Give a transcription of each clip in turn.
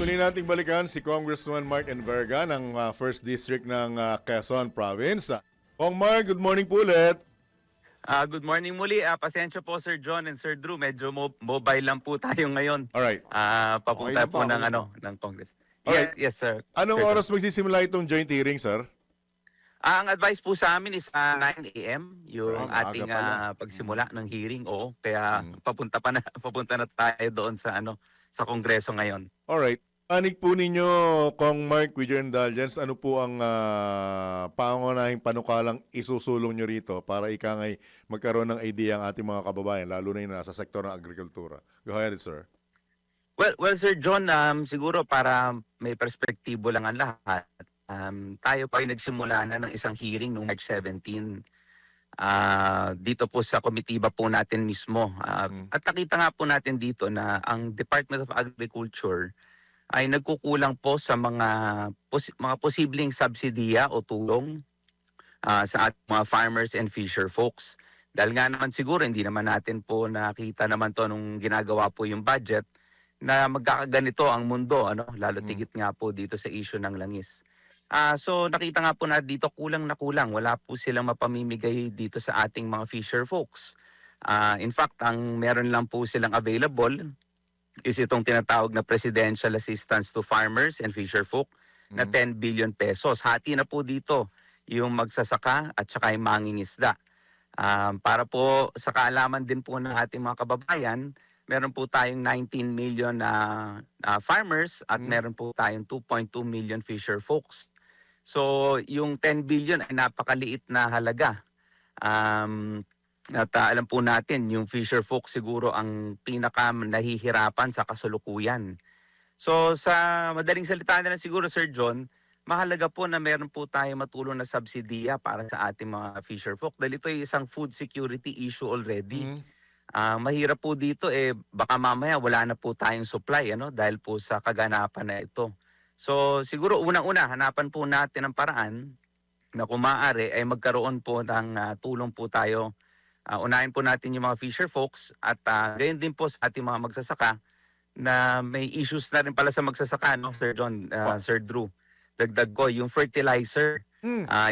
muli nating balikan si Congressman Mark Enverga ng 1st District ng Quezon Province. Kong Mark, good morning po ulit. Good morning muli. Pasensya po Sir John and Sir Drew. Medyo mobile lang po tayo ngayon. Alright. Papunta Okay po lang ng po. ng Congress. Alright. Yes, sir. Anong Sir John. oras magsisimula itong joint hearing, sir? Ang advice po sa amin is 9 a.m. yung Maaga ating pala. pagsimula ng hearing. Oo, kaya papunta na tayo doon sa sa Kongreso ngayon. Alright. Panig po ninyo, Kong Mark, with your indulgence, ano po ang pangunahing panukalang isusulong nyo rito para ikangay magkaroon ng idea ang ating mga kababayan, lalo na yung nasa sektor ng agrikultura? Go ahead, sir. Well, Sir John, siguro para may perspektibo lang ang lahat, tayo pa ay nagsimula na ng isang hearing noong March 17 dito po sa komitiba po natin mismo. At nakita nga po natin dito na ang Department of Agriculture ay nagkukulang po sa mga posibleng subsidiya o tulong sa ating mga farmers and fisher folks. Dahil nga naman siguro hindi naman natin po nakita naman to nung ginagawa po yung budget na magkakaganito ang mundo, lalo tigit nga po dito sa issue ng langis. So nakita nga po na dito kulang na kulang. Wala po silang mapamimigay dito sa ating mga fisher folks. In fact, ang meron lang po silang available is itong tinatawag na Presidential Assistance to Farmers and Fisher Folk na 10 billion pesos. Hati na po dito yung magsasaka at saka yung mangingisda. Para po sa kaalaman din po ng ating mga kababayan, meron po tayong 19 million farmers at meron po tayong 2.2 million fisher folks. So yung 10 billion ay napakaliit na halaga. At alam po natin, yung fisher folk siguro ang pinaka nahihirapan sa kasalukuyan. So sa madaling salita na lang siguro, Sir John, mahalaga po na meron po tayo matulong na subsidiya para sa ating mga fisher folk. Dahil ito ay isang food security issue already. Mahirap po dito, baka mamaya wala na po tayong supply dahil po sa kaganapan na ito. So siguro unang-una, hanapan po natin ang paraan na kung maaari ay magkaroon po ng tulong po tayo. Unahin po natin yung mga fisher folks at gayon din po sa ating mga magsasaka na may issues na rin pala sa magsasaka, Sir John, Sir Drew. Dagdag ko, yung fertilizer,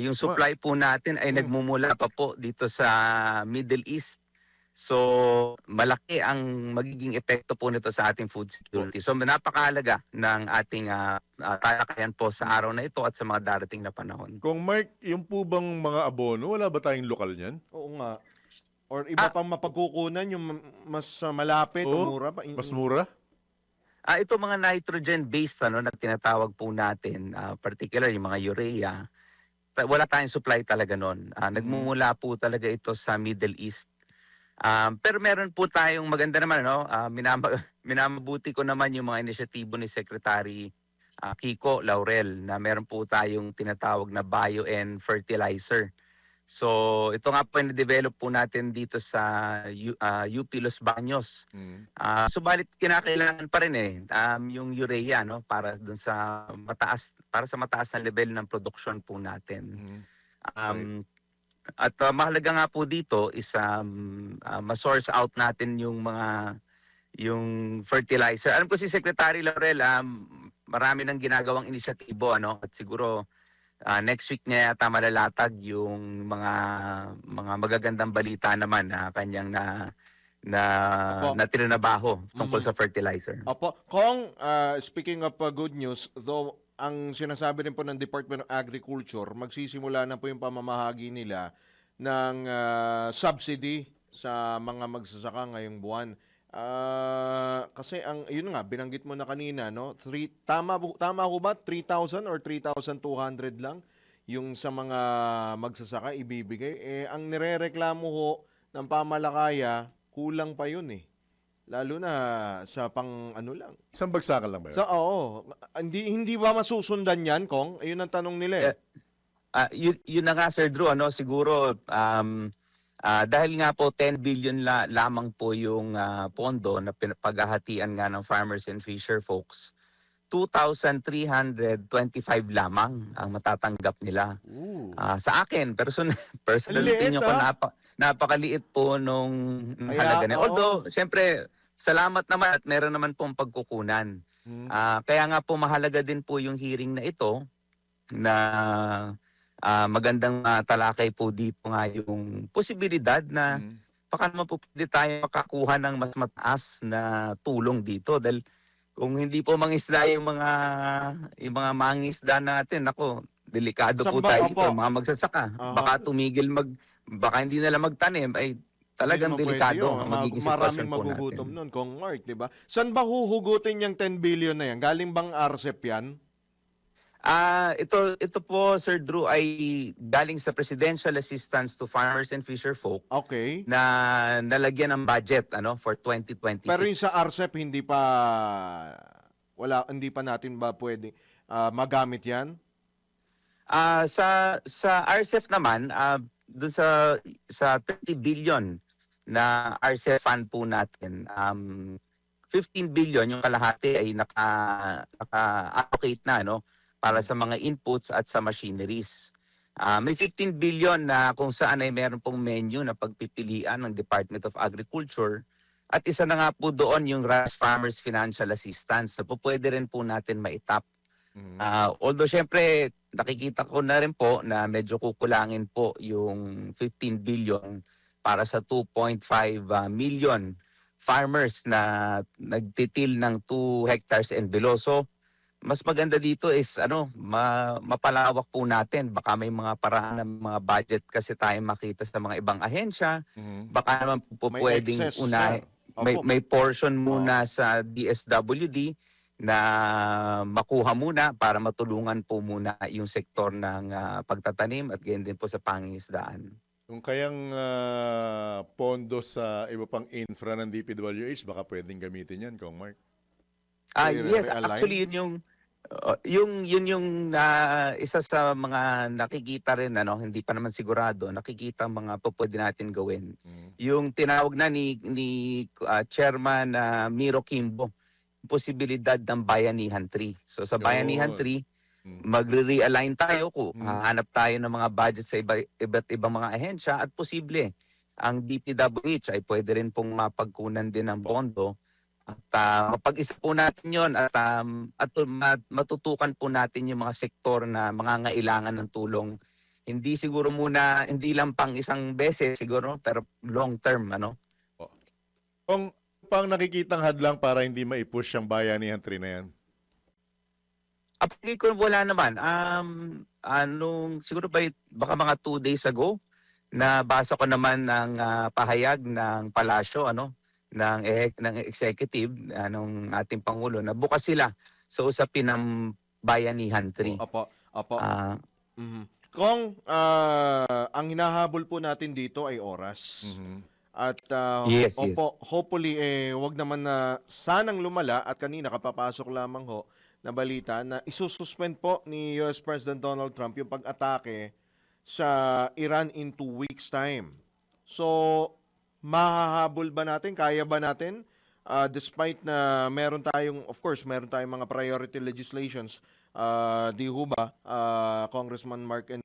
yung supply po natin ay nagmumula pa po dito sa Middle East. So malaki ang magiging epekto po nito sa ating food security. So napakahalaga ng ating talakayan po sa araw na ito at sa mga darating na panahon. Kong Mark, yung po bang mga abono, wala ba tayong lokal niyan? Oo nga. Or iba pang mapagkukunan, yung mas malapit o mura pa. Mas mura? Ito mga nitrogen-based na tinatawag po natin, particular yung mga urea, wala tayong supply talaga nun. Nagmumula po talaga ito sa Middle East. Pero meron po tayong maganda naman, minamabuti ko naman yung mga inisyatibo ni Secretary Kiko Laurel na meron po tayong tinatawag na bio and fertilizer. So ito nga po na-develop po natin dito sa UP Los Baños. Subalit kinakailangan pa rin yung urea para dun sa mataas na level ng production po natin. At mahalaga nga po dito is ma-source out natin yung fertilizer. Alam ko si Secretary Laurel, marami nang ginagawang inisyatibo at siguro next week niya yata malalatag yung mga magagandang balita naman na kanyang na trinabaho tungkol sa fertilizer. Opo. Kong, speaking of good news, though ang sinasabi rin po ng Department of Agriculture, magsisimula na po yung pamamahagi nila ng subsidy sa mga magsasaka ngayong buwan. Kasi yun nga, binanggit mo na kanina, tama ko ba? 3,000 or 3,200 lang yung sa mga magsasaka ibibigay. Ang nirereklamo ho ng pamalakaya, kulang pa yun Lalo na sa lang. Isang bagsakan lang ba yun? Hindi ba masusundan yan, Kong? Ayun ang tanong nila Yun na nga, Sir Drew, siguro dahil nga po 10 billion lamang po yung pondo na paghahatian nga ng farmers and fisher folks, 2,325 lamang ang matatanggap nila. Sa akin, personal opinion ko, napakaliit po nung halaga na. Although, siyempre, salamat naman at meron naman pong pagkukunan. Mm. Kaya nga po mahalaga din po yung hearing na ito na magandang talakay po dito nga yung posibilidad na Mm. baka naman po pwede tayo makakuha ng mas mataas na tulong dito dahil kung hindi po mangisda yung mga mangisda natin, ako, delikado po tayo dito, Opo. mga magsasaka. Aha. Baka hindi nila magtanim, ay talagang Hindi naman pwede delikado yun. ang magiging Maraming sitwasyon po magugutom natin. nun, Kong Mark, di ba? Saan ba huhugutin yung 10 billion na yan? Galing bang RCEP yan? Ito po, Sir Drew, ay galing sa Presidential Assistance to Farmers and Fisherfolk Okay. na nalagyan ng budget for 2026. Pero yung sa RCEP, hindi pa natin ba pwede magamit yan? Sa RCEF naman, doon sa 30 billion na RCEF fund po natin, 15 billion yung kalahati ay naka-allocate na para sa mga inputs at sa machineries. May 15 billion na kung saan ay meron pong menu na pagpipilian ng Department of Agriculture at isa na nga po doon yung Rice Farmers Financial Assistance. So po pwede rin po natin maitap. Mm. Although syempre nakikita ko na rin po na medyo kukulangin po yung 15 billion para sa 2.5 million farmers na nagtitil ng 2 hectares and below. So mas maganda dito is mapalawak po natin. Baka may mga paraan ng mga budget kasi tayo makita sa mga ibang ahensya. Mm. Baka naman po May pwedeng excess, unahin. sir. Opo. May portion muna sa DSWD na makuha muna para matulungan po muna yung sektor ng pagtatanim at ganyan din po sa pangingisdaan. Yung kayang pondo sa iba pang infra ng DPWH, baka pwedeng gamitin yan, Kong Mark. Yes, Realign? actually yun yung isa sa mga nakikita rin hindi pa naman sigurado, nakikita mga pwede natin gawin. Mm. Yung tinawag na ni Chairman Miro Kimbo, posibilidad ng Bayanihan 3. So sa Bayanihan Yun. 3, Mm. magre-realign tayo Mm. hahanap tayo ng mga budget sa iba't ibang mga ahensya at posible ang DPWH ay pwede rin pong mapagkunan din ng pondo at mapag-isip po natin yon at matutukan po natin yung mga sektor na mangangailangan ng tulong. Hindi siguro muna, hindi lang pang isang beses siguro, pero long term, Kung pang nakikitang hadlang para hindi maipush ang Bayanihan 3 na yan? Apagay ko wala naman. Siguro baka mga 2 days ago, nabasa ko naman ng pahayag ng palasyo, ng executive, ng ating Pangulo, na bukas sila sa usapin ng Bayanihan 3. Opo. Ah, Mhm. Kung ang hinahabol po natin dito ay oras. Mhm. At Yes. hopefully wag naman na sanang lumala at kanina kapapasok lamang ho na balita na isususpend po ni US President Donald Trump yung pag-atake sa Iran in 2 weeks time. So mahahabol ba natin? Kaya ba natin? Despite na meron tayong mga priority legislations, di ho ba, Congressman Mark and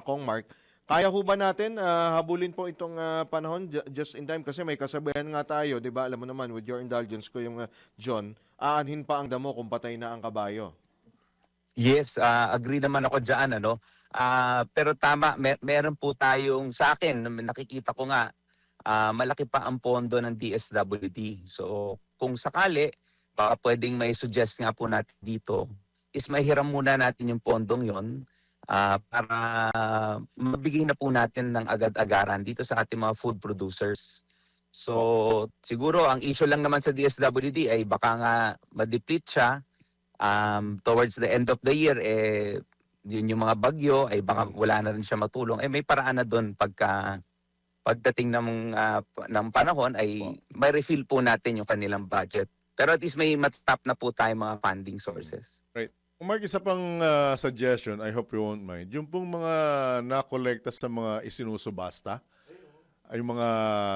Kong Mark, kaya ho ba natin habulin po itong panahon just in time kasi may kasabihan nga tayo, 'di ba? Alam mo naman, with your indulgence ko yung John, aanhin pa ang damo kung patay na ang kabayo. yes, agree naman ako diyan, pero tama, meron po tayong, sa akin, nakikita ko nga, malaki pa ang pondo ng DSWD. So kung sakali, baka pwedeng may suggest nga po natin dito, is mahiram muna natin yung pondong yon para mabigay na po natin ng agad-agaran dito sa ating mga food producers. So siguro ang issue lang naman sa DSWD ay baka nga ma-deplete siya towards the end of the year, yun yung mga bagyo ay baka wala na rin siya matulong. May paraan na doon pagdating ng panahon ay may refill po natin yung kanilang budget. Pero at least may matap na po tayo mga funding sources. Kung Mark, isa pang suggestion, I hope you won't mind. Yung pong mga nakolekta sa mga isinusubasta, ay yung mga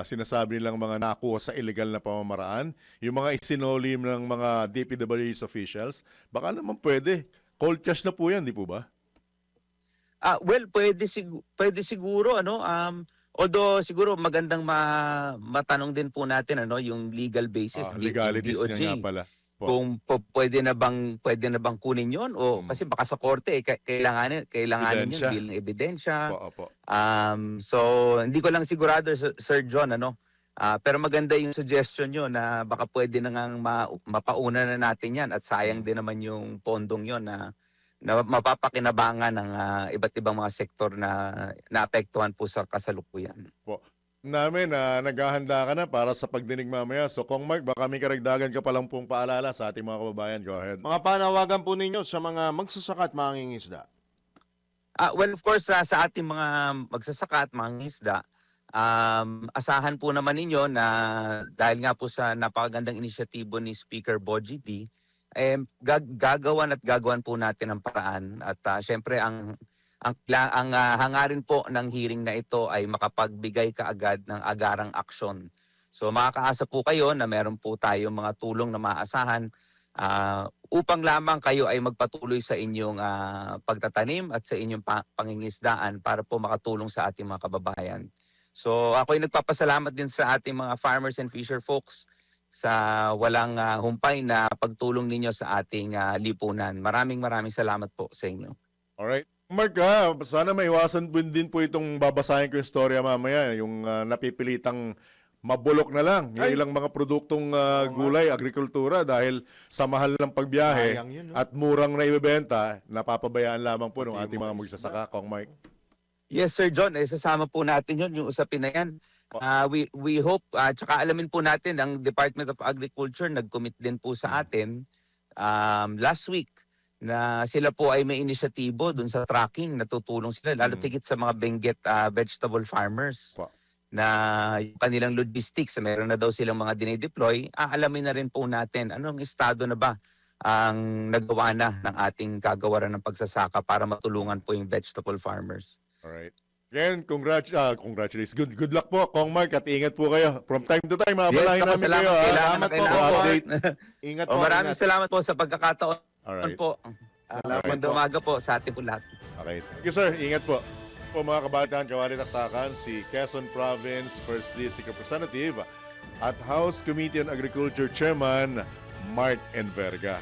sinasabi nilang mga nakuha sa illegal na pamamaraan, yung mga isinolim ng mga DPWH officials, baka naman pwede. Cold cash na po yan, di po ba? Well, pwede siguro although siguro magandang matanong din po natin yung legal basis Legalities DOJ. niya nga pala. Po. kung pwede na bang kunin 'yon o kasi baka sa korte kailanganin Ebidensya. 'yon bilang ebidensya. Opo. So hindi ko lang sigurado Sir John pero maganda yung suggestion nyo na baka pwede na ngang mapauna na natin 'yan at sayang din naman yung pondong 'yon na mapapakinabangan ng iba't ibang mga sektor na naapektuhan po sa kasalukuyan. Po. Namin na naghahanda ka na para sa pagdinig mamaya. So Kong Mark, baka may karagdagan ka palang pong paalala sa ating mga kababayan. Go ahead. Mga panawagan po ninyo sa mga magsasaka at mangingisda. Well, of course, sa ating mga magsasaka at mangingisda, asahan po naman ninyo na dahil nga po sa napakagandang inisyatibo ni Speaker Bogie D, gagawan po natin ang paraan. At syempre, ang hangarin po ng hearing na ito ay makapagbigay kaagad ng agarang aksyon. So makakaasa po kayo na meron po tayong mga tulong na maaasahan upang lamang kayo ay magpatuloy sa inyong pagtatanim at sa inyong pangingisdaan para po makatulong sa ating mga kababayan. So ako ay nagpapasalamat din sa ating mga farmers and fisher folks sa walang humpay na pagtulong ninyo sa ating lipunan. Maraming salamat po sa inyo. Alright. Mark, sana maiwasan din po itong babasahin ko yung storya mamaya. Yung napipilitang mabulok na lang yung ilang mga produktong gulay, agrikultura dahil sa mahal ng pagbiyahe Sayang yun, no? at murang na ibebenta, napapabayaan lamang po ng ating mga magsasaka, Kong Mark. Yes, Sir John. Sasama po natin yun, yung usapin na yan. We hope, tsaka alamin po natin, ang Department of Agriculture nag-commit din po sa atin last week na sila po ay may inisyatibo dun sa tracking, natutulong sila, lalo tigit sa mga Benguet vegetable farmers. Po. Na yung kanilang logistics, meron na daw silang mga dinideploy, aalamin na rin po natin anong estado na ba ang nagawa na ng ating kagawaran ng pagsasaka para matulungan po yung vegetable farmers. Alright. Again, congratulations. Good luck po, Kong Mark, at ingat po kayo. From time to time, mabalahin namin kayo. Kailangan po, update. Ingat po. Maraming ingat. salamat po sa pagkakataon Alright. po. Salamat Magandang po. umaga po sa ating po lahat. Okay. Thank you, sir. Ingat po. Po mga kabataan, kawali taktakan, si Quezon Province First District Representative at House Committee on Agriculture Chairman Mark Enverga.